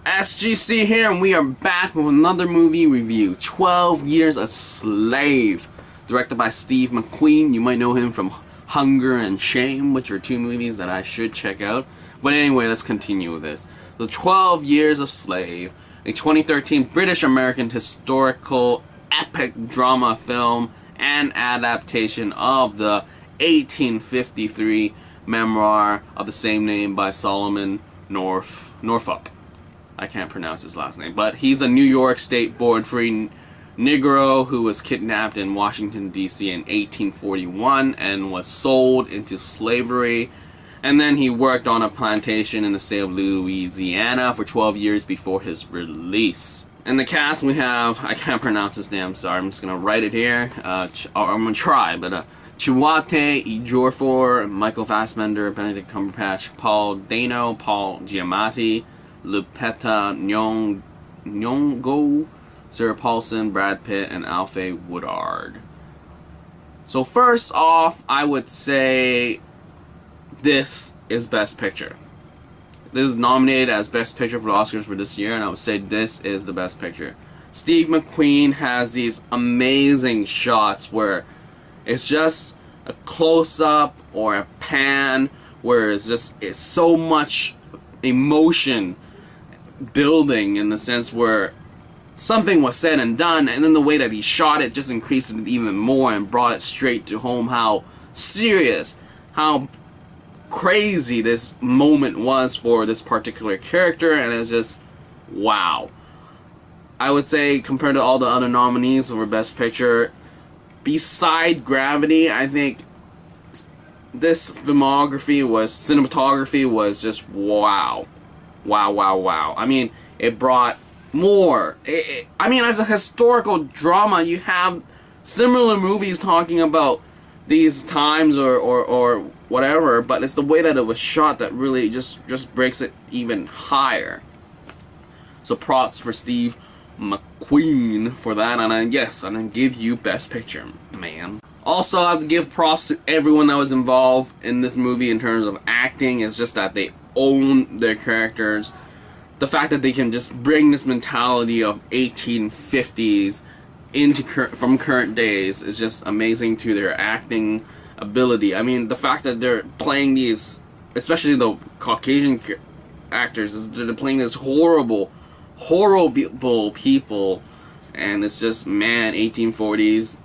SGC here, and we are back with another movie review, 12 Years a Slave, directed by Steve McQueen. You might know him from Hunger and Shame, which are two movies that I should check out. But anyway, let's continue with this. The 12 Years a Slave, a 2013 British-American historical epic drama film and adaptation of the 1853 memoir of the same name by Solomon Northup. I can't pronounce his last name, but he's a New York State born-free Negro who was kidnapped in Washington, D.C. in 1841 and was sold into slavery. And then he worked on a plantation in the state of Louisiana for 12 years before his release. In the cast we have, I can't pronounce his name, sorry, I'm just going to write it here. I'm going to try, but Chiwetel Ejiofor, Michael Fassbender, Benedict Cumberbatch, Paul Dano, Paul Giamatti, Lupita Nyong'o, Sarah Paulson, Brad Pitt, and Alfre Woodard. So first off, I would say this is Best Picture. This is nominated as Best Picture for the Oscars for this year, and I would say this is the Best Picture. Steve McQueen has these amazing shots where it's just a close-up or a pan where it's so much emotion building in the sense where something was said and done, and then the way that he shot it just increased it even more and brought it straight to home how serious, how crazy this moment was for this particular character, and it's just wow. I would say compared to all the other nominees for Best Picture, beside Gravity, I think this cinematography was just wow. Wow. I mean, it brought more. I mean, as a historical drama, you have similar movies talking about these times or whatever, but it's the way that it was shot that really just breaks it even higher. So props for Steve McQueen for that, and I'm gonna give you Best Picture, man. Also, I have to give props to everyone that was involved in this movie in terms of acting. It's just that they own their characters. The fact that they can just bring this mentality of 1850s from current days is just amazing to their acting ability. I mean, the fact that they're playing these, especially the Caucasian actors, they're playing this horrible people, and it's just, man, 1840s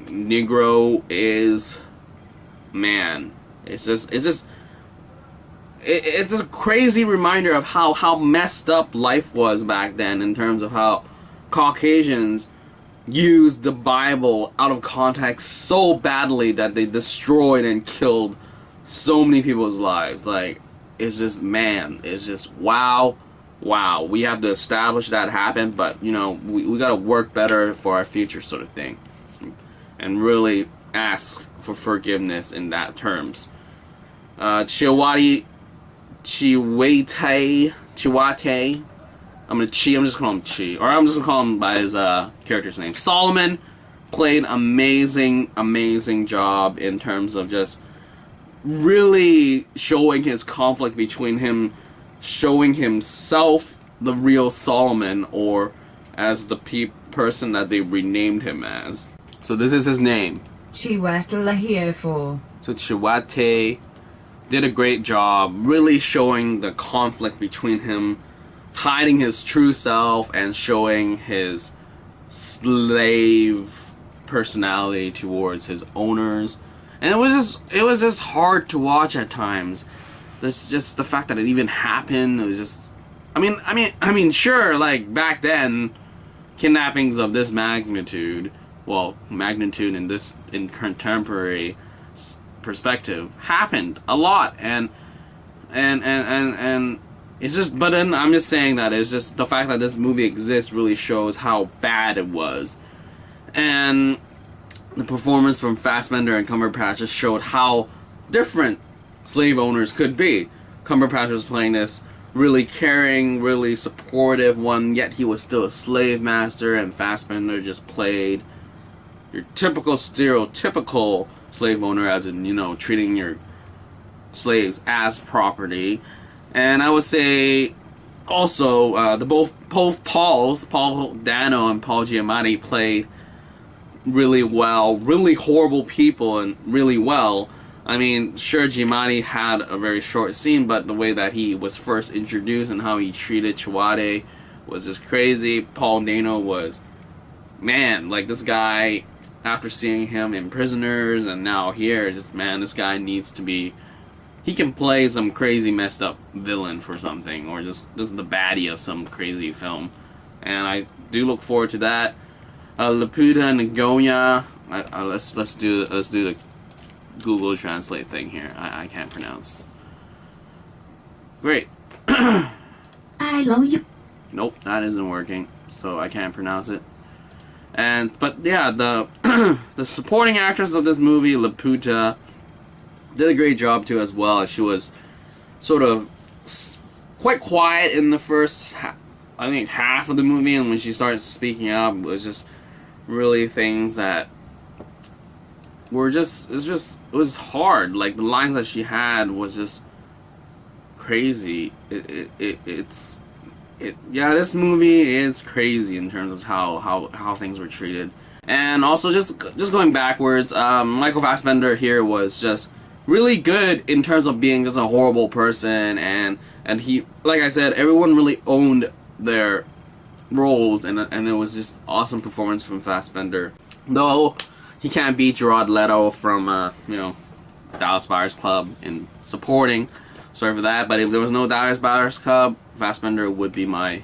Negro is, man, it's a crazy reminder of how messed up life was back then in terms of how Caucasians used the Bible out of context so badly that they destroyed and killed so many people's lives. Like, it's just, man, it's just wow. We have to establish that happened, but you know, we gotta work better for our future, sort of thing, and really ask for forgiveness in that terms. Chiwetel, I'm just gonna call him Chi, or I'm just gonna call him by his character's name. Solomon played amazing job in terms of just really showing his conflict between him showing himself the real Solomon, or as the person that they renamed him as. So this is his name. Chiwetel Ejiofor. So Chiwetel did a great job really showing the conflict between him hiding his true self and showing his slave personality towards his owners. And it was just hard to watch at times. This just the fact that it even happened. It was just, I mean, sure, like back then, kidnappings of this magnitude, in contemporary perspective, happened a lot, and it's just. But then I'm just saying that it's just the fact that this movie exists really shows how bad it was, and the performance from Fassbender and Cumberbatch just showed how different slave owners could be. Cumberbatch was playing this really caring, really supportive one, yet he was still a slave master, and Fassbender just played your typical stereotypical slave owner, as in, you know, treating your slaves as property. And I would say also the both Pauls, Paul Dano and Paul Giamatti, played really well, really horrible people and really well. I mean, sure, Giamatti had a very short scene, but the way that he was first introduced and how he treated Chiwetel was just crazy. Paul Dano was, man, like this guy, after seeing him in Prisoners and now here, just, man, this guy needs to be, he can play some crazy messed up villain for something, or just the baddie of some crazy film. And I do look forward to that. Laputa Nyong'o, let's do the Google Translate thing here. I can't pronounce. Great. I love you. Nope, that isn't working, so I can't pronounce it. But yeah, the the supporting actress of this movie, Laputa, did a great job too as well. She was sort of quite quiet in the first, I think, half of the movie, and when she started speaking up, it was just really things that were it was hard. Like the lines that she had was just crazy. Yeah, this movie is crazy in terms of how things were treated. And also just going backwards, Michael Fassbender here was just really good in terms of being just a horrible person, and he, like I said, everyone really owned their roles, and it was just awesome performance from Fassbender. Though he can't beat Jared Leto from Dallas Buyers Club in supporting. Sorry for that, but if there was no Dallas Buyers Club, Fassbender would be my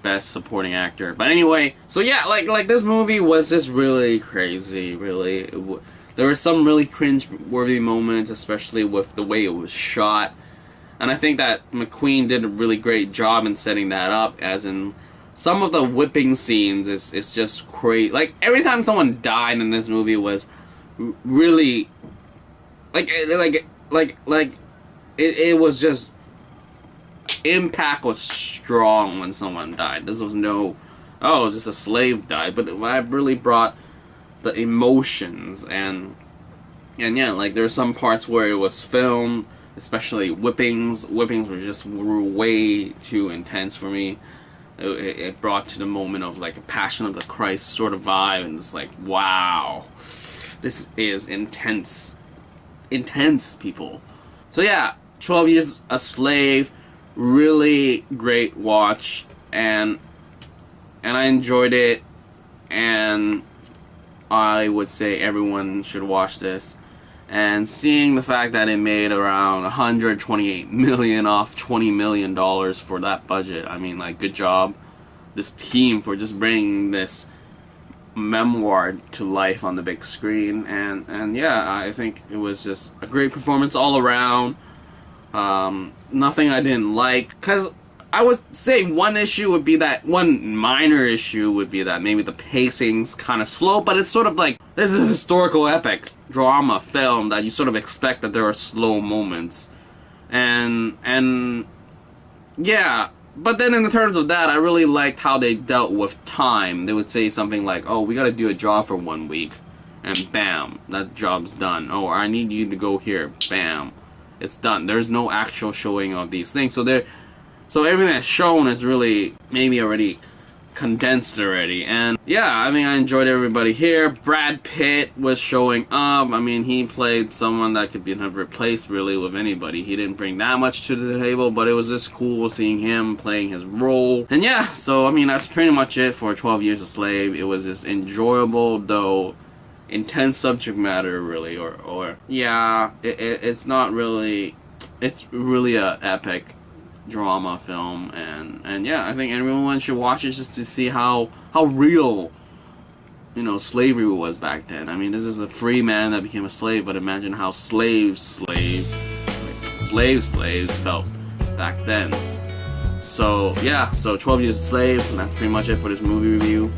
best supporting actor. But anyway, so yeah, like this movie was just really crazy. Really, there were some really cringe-worthy moments, especially with the way it was shot. And I think that McQueen did a really great job in setting that up, as in some of the whipping scenes is just crazy. Like every time someone died in this movie was really it was just, impact was strong when someone died. This was no, oh, just a slave died, but it really brought the emotions, and yeah, like there were some parts where it was filmed, especially whippings were way too intense for me. It brought to the moment of like a Passion of the Christ sort of vibe, and it's like, wow, this is intense, people. So yeah, 12 Years a Slave, really great watch, and I enjoyed it, and I would say everyone should watch this. And seeing the fact that it made around $128 million off $20 million for that budget, I mean, like, good job, this team, for just bringing this memoir to life on the big screen. And yeah, I think it was just a great performance all around. Nothing I didn't like, because I would say one minor issue would be that maybe the pacing's kind of slow, but it's sort of like, this is a historical epic drama film that you sort of expect that there are slow moments. And yeah, but then in terms of that, I really liked how they dealt with time. They would say something like, oh, we gotta do a job for 1 week, and bam, that job's done. Oh, I need you to go here, bam, it's done. There's no actual showing of these things, so everything that's shown is really maybe already condensed already. And yeah, I mean, I enjoyed everybody here. Brad Pitt was showing up. I mean, he played someone that could be replaced really with anybody. He didn't bring that much to the table, but it was just cool seeing him playing his role. And yeah, so I mean, that's pretty much it for 12 Years a Slave. It was just enjoyable, though intense subject matter, really, or yeah, it's not really, it's really a epic drama film, and yeah, I think everyone should watch it just to see how real, slavery was back then. I mean, this is a free man that became a slave, but imagine how slaves felt back then. So yeah, so 12 Years a Slave, and that's pretty much it for this movie review.